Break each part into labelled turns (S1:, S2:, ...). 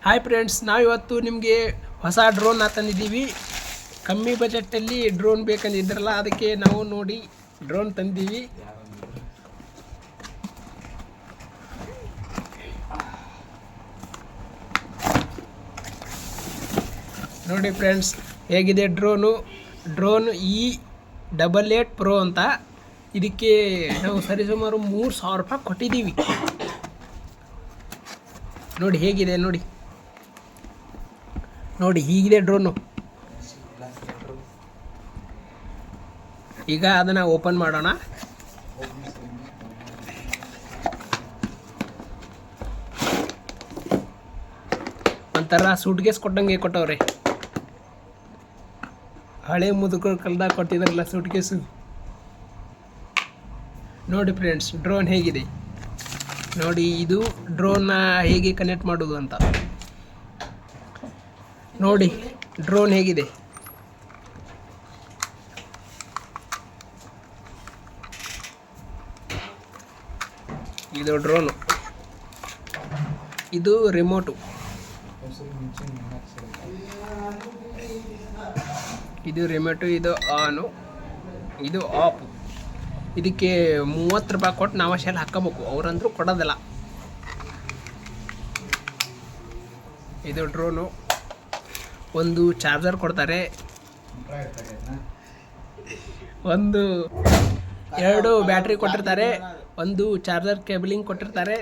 S1: Hi friends, ನಾವಿವತ್ತು ನಿಮಗೆ ಹೊಸ ಡ್ರೋನ್ ತಂದಿದ್ದೀವಿ. ಕಮ್ಮಿ ಬಜೆಟಲ್ಲಿ ಡ್ರೋನ್ ಬೇಕಂದಿದ್ರಲ್ಲ, ಅದಕ್ಕೆ ನಾವು ನೋಡಿ ಡ್ರೋನ್ ತಂದೀವಿ. ನೋಡಿ ಫ್ರೆಂಡ್ಸ್, ಹೇಗಿದೆ ಡ್ರೋನ್ E88 Pro ಅಂತ. ಇದಕ್ಕೆ ನಾವು ಸರಿಸುಮಾರು 3000 ರೂಪಾಯಿ ಕೊಟ್ಟಿದ್ದೀವಿ. ನೋಡಿ ಹೇಗಿದೆ ನೋಡಿ ಹೀಗಿದೆ ಡ್ರೋನು. ಈಗ ಅದನ್ನು ಓಪನ್ ಮಾಡೋಣ. ಒಂಥರ ಸೂಟ್ ಕೇಸ್ ಕೊಟ್ಟಂಗೆ ಕೊಟ್ಟವ್ರೆ. ಹಳೆ ಮುದುಕರು ಕಲ್ದಾಗ ಕೊಟ್ಟಿದ್ರಲ್ಲ ಸೂಟ್ ಕೇಸು. ನೋಡಿ ಫ್ರೆಂಡ್ಸ್, ಡ್ರೋನ್ ಹೇಗಿದೆ ನೋಡಿ. ಇದು ಡ್ರೋನ್ನ ಹೇಗೆ ಕನೆಕ್ಟ್ ಮಾಡೋದು ಅಂತ ನೋಡಿ. ಡ್ರೋನ್ ಹೇಗಿದೆ ಇದು ಡ್ರೋನು. ಇದು ರಿಮೋಟು. ಇದು ರಿಮೋಟು, ಇದು ಆನು, ಇದು ಆಫ್. ಇದಕ್ಕೆ 30 ರೂಪಾಯಿ ಕೊಟ್ಟು ನಾವು ಶೆಲ್ ಹಾಕೋಬೇಕು, ಅವ್ರಂದ್ರೂ ಕೊಡೋದಿಲ್ಲ. ಇದು ಡ್ರೋನು. ಒಂದು ಚಾರ್ಜರ್ ಕೊಡ್ತಾರೆ, 2 ಬ್ಯಾಟ್ರಿ ಕೊಟ್ಟಿರ್ತಾರೆ, ಒಂದು ಚಾರ್ಜರ್ ಕೇಬಲಿಂಗ್ ಕೊಟ್ಟಿರ್ತಾರೆ.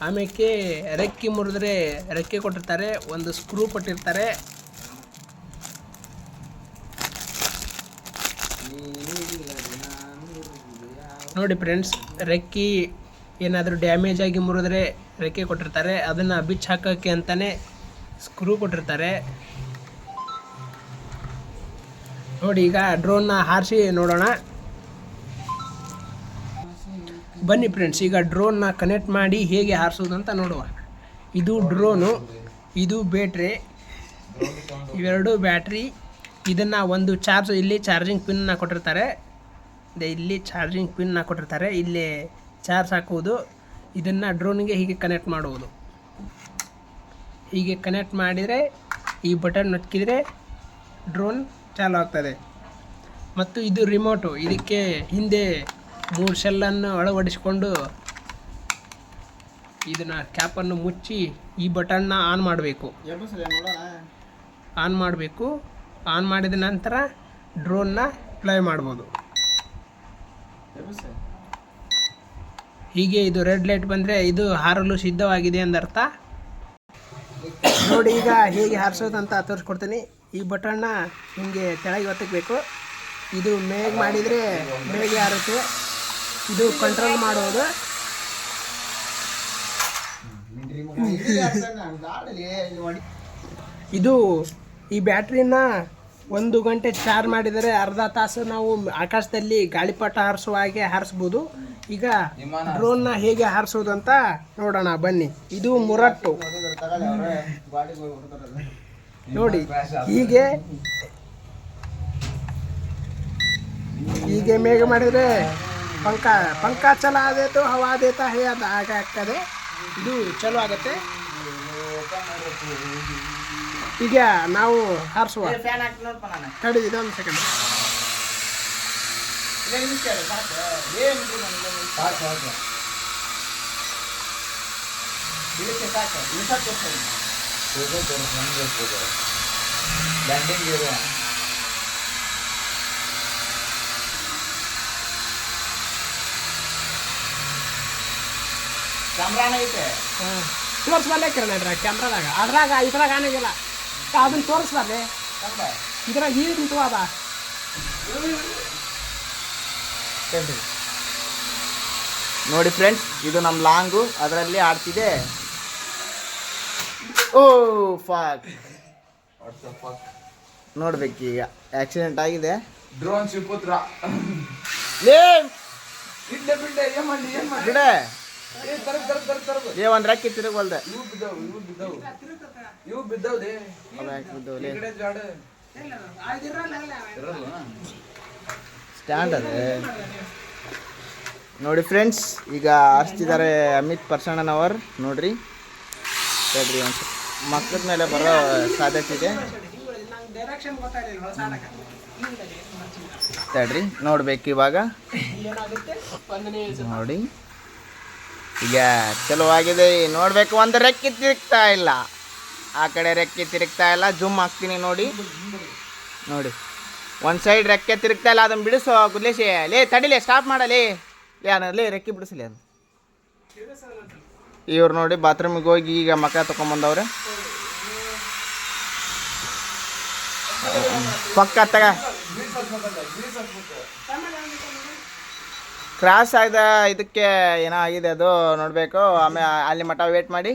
S1: ಆಮೇಲೆ ರೆಕ್ಕೆ ಮುರಿದ್ರೆ ರೆಕ್ಕೆ ಕೊಟ್ಟಿರ್ತಾರೆ, ಒಂದು ಸ್ಕ್ರೂ ಕೊಟ್ಟಿರ್ತಾರೆ. ನೋಡಿ ಫ್ರೆಂಡ್ಸ್, ರೆಕ್ಕೆ ಏನಾದರೂ ಡ್ಯಾಮೇಜ್ ಆಗಿ ಮುರಿದ್ರೆ ರೆಕ್ಕೆ ಕೊಟ್ಟಿರ್ತಾರೆ, ಅದನ್ನು ಬಿಚ್ಚಿ ಹಾಕೋಕ್ಕೆ ಅಂತಲೇ ಸ್ಕ್ರೂ ಕೊಟ್ಟಿರ್ತಾರೆ. ನೋಡಿ, ಈಗ ಡ್ರೋನ್ನ ಹಾರಿಸಿ ನೋಡೋಣ. ಬನ್ನಿ ಫ್ರೆಂಡ್ಸ್, ಈಗ ಡ್ರೋನ್ನ ಕನೆಕ್ಟ್ ಮಾಡಿ ಹೇಗೆ ಹಾರಿಸೋದು ಅಂತ ನೋಡುವ. ಇದು ಡ್ರೋನು, ಇದು ಬ್ಯಾಟ್ರಿ, ಇವೆರಡು ಬ್ಯಾಟ್ರಿ. ಇದನ್ನು ಒಂದು ಚಾರ್ಜ್, ಇಲ್ಲಿ ಚಾರ್ಜಿಂಗ್ ಪಿನ್ನ ಕೊಟ್ಟಿರ್ತಾರೆ, ಇಲ್ಲಿ ಚಾರ್ಜಿಂಗ್ ಪಿನ್ನ ಕೊಟ್ಟಿರ್ತಾರೆ, ಇಲ್ಲಿ ಚಾರ್ಜ್ ಹಾಕುವುದು. ಇದನ್ನು ಡ್ರೋನಿಗೆ ಹೀಗೆ ಕನೆಕ್ಟ್ ಮಾಡುವುದು. ಹೀಗೆ ಕನೆಕ್ಟ್ ಮಾಡಿದರೆ ಈ ಬಟನ್ ಒತ್ತಿದರೆ ಡ್ರೋನ್ ಚಾಲು ಆಗ್ತದೆ. ಮತ್ತು ಇದು ರಿಮೋಟು. ಇದಕ್ಕೆ ಹಿಂದೆ 3 ಶೆಲ್ಲನ್ನು ಅಳವಡಿಸಿಕೊಂಡು ಇದನ್ನು ಕ್ಯಾಪನ್ನು ಮುಚ್ಚಿ ಈ ಬಟನ್ನ ಆನ್ ಮಾಡಬೇಕು. ಆನ್ ಮಾಡಿದ ನಂತರ ಡ್ರೋನ್ನ ಫ್ಲೈ ಮಾಡ್ಬೋದು. ಹೀಗೆ ಇದು ರೆಡ್ ಲೈಟ್ ಬಂದರೆ ಇದು ಹಾರಲು ಸಿದ್ಧವಾಗಿದೆ ಎಂದರ್ಥ. ನೋಡಿ, ಈಗ ಹೇಗೆ ಹಾರಿಸೋದಂತ ತೋರಿಸ್ಕೊಡ್ತೀನಿ. ಈ ಬಟನ್ನ ಹಿಂಗೆ ಕೆಳಗೆ ಒತ್ತಬೇಕು. ಇದು ಮೇಗ್ ಮಾಡಿದರೆ ಮೇಗೆ ಹಾರುತ್ತೆ. ಇದು ಕಂಟ್ರೋಲ್ ಮಾಡೋದು. ಇದು ಈ ಬ್ಯಾಟ್ರಿನ 1 ಗಂಟೆ ಚಾರ್ಜ್ ಮಾಡಿದರೆ ಅರ್ಧ ತಾಸು ನಾವು ಆಕಾಶದಲ್ಲಿ ಗಾಳಿಪಟ ಹಾರಿಸುವ ಹಾಗೆ ಹಾರಿಸ್ಬೋದು. ಈಗ ಡ್ರೋನ್ನ ಹೇಗೆ ಹಾರಿಸೋದು ಅಂತ ನೋಡೋಣ ಬನ್ನಿ. ಇದು ಮುರಟ್ಟು. ನೋಡಿ, ಹೀಗೆ ಮೇಘ ಮಾಡಿದರೆ ಪಂಕ ಚಲೋ ಆದೇತು, ಹವಾ ದೇತಾ ಹೇ ಅದು ಹಾಗೆ ಆಗ್ತದೆ. ಇದು ಚಲೋ ಆಗುತ್ತೆ. ಈಗ ನಾವು ಹಾರಿಸುವ. ತಡಿ, ಇದೊಂದು ಸೆಕೆಂಡ್. ತೋರಿಸ್ಬರ್ಲೆ ಕಿರಣ ಕ್ಯಾಮ್ರಾದಾಗ, ಇದ್ರಾಗ ಆನೆಗಿಲ್ಲ. ಅದನ್ನು ತೋರಿಸ್ಬಾರ್ರಿ, ಇದ್ರಾಗ ಈಗಿಂತು ಅದ.
S2: ನೋಡಿ ಫ್ರೆಂಡ್ಸ್, ಇದು ನಮ್ಮ ಲಾಂಗು, ಅದರಲ್ಲಿ ಆಡ್ತಿದೆ. ಓ ಫಾಕ್, ನೋಡ್ಬೇಕು. ಈಗ ಆಕ್ಸಿಡೆಂಟ್ ಆಗಿದೆ.
S3: ಡ್ರೋನ್ ಶಿವಪುತ್ರ
S2: ಬಿಡೆ ಒಂದು ರೆಕ್ಕೆ ತಿರುಗಲ್ದೆ. ಸ್ಟ್ಯಾಂಡ್ ಅದೇ ನೋಡಿ ಫ್ರೆಂಡ್ಸ್. ಈಗ ಆರಿಸ್ತಿದ್ದಾರೆ ಅಮಿತ್ ಪರ್ಸಣ್ಣನವರು. ನೋಡ್ರಿ, ತಡ್ರಿ ಒಂದು ಮಕ್ಕದ ಮೇಲೆ ಬರೋ ಸಾಧ್ಯತೆ ಇದೆ.
S1: ಡೈರೆಕ್ಷನ್ ಗೊತ್ತಾಗಲಿಲ್ಲ ಹೊಸಾಡಕ
S2: ತಡ್ರಿ ನೋಡ್ಬೇಕು ಇವಾಗ.
S1: ಏನಾಗುತ್ತೆ ಒಂದನೇ
S2: ನೋಡಿ ಈಗ ಚಲೋ ಆಗಿದೆ. ನೋಡ್ಬೇಕು, ಒಂದು ರೆಕ್ಕೆ ತಿರುಗ್ತಾ ಇಲ್ಲ, ಆ ಕಡೆ ರೆಕ್ಕೆ ತಿರುಗ್ತಾ ಇಲ್ಲ. ಜೂಮ್ ಹಾಕ್ತೀನಿ ನೋಡಿ. ನೋಡಿ ಒಂದು ಸೈಡ್ ರೆಕ್ಕೆ ತಿರುಗ್ತಾ ಇಲ್ಲ, ಅದನ್ನು ಬಿಡಿಸೋ ಗುಲ್ಲೇಶಿ. ಲೇ ತಡಿಲೇ, ಸ್ಟಾಪ್ ಮಾಡಲೇ. ಲೇ ರೆಕ್ಕೆ ಬಿಡಿಸಲಿ ಅದು. ಇವ್ರು ನೋಡಿ ಬಾತ್ರೂಮಿಗೆ ಹೋಗಿ ಈಗ ಮಕ್ಕ ತೊಗೊಂಬಂದವ್ರೆ. ಪಕ್ಕ ತಗ ಕ್ರಾಸ್ ಆದ ಇದಕ್ಕೆ ಏನೋ ಆಗಿದೆ ಅದು ನೋಡಬೇಕು. ಆಮೇಲೆ ಅಲ್ಲಿ ಮಟ್ಟ ವೇಟ್ ಮಾಡಿ.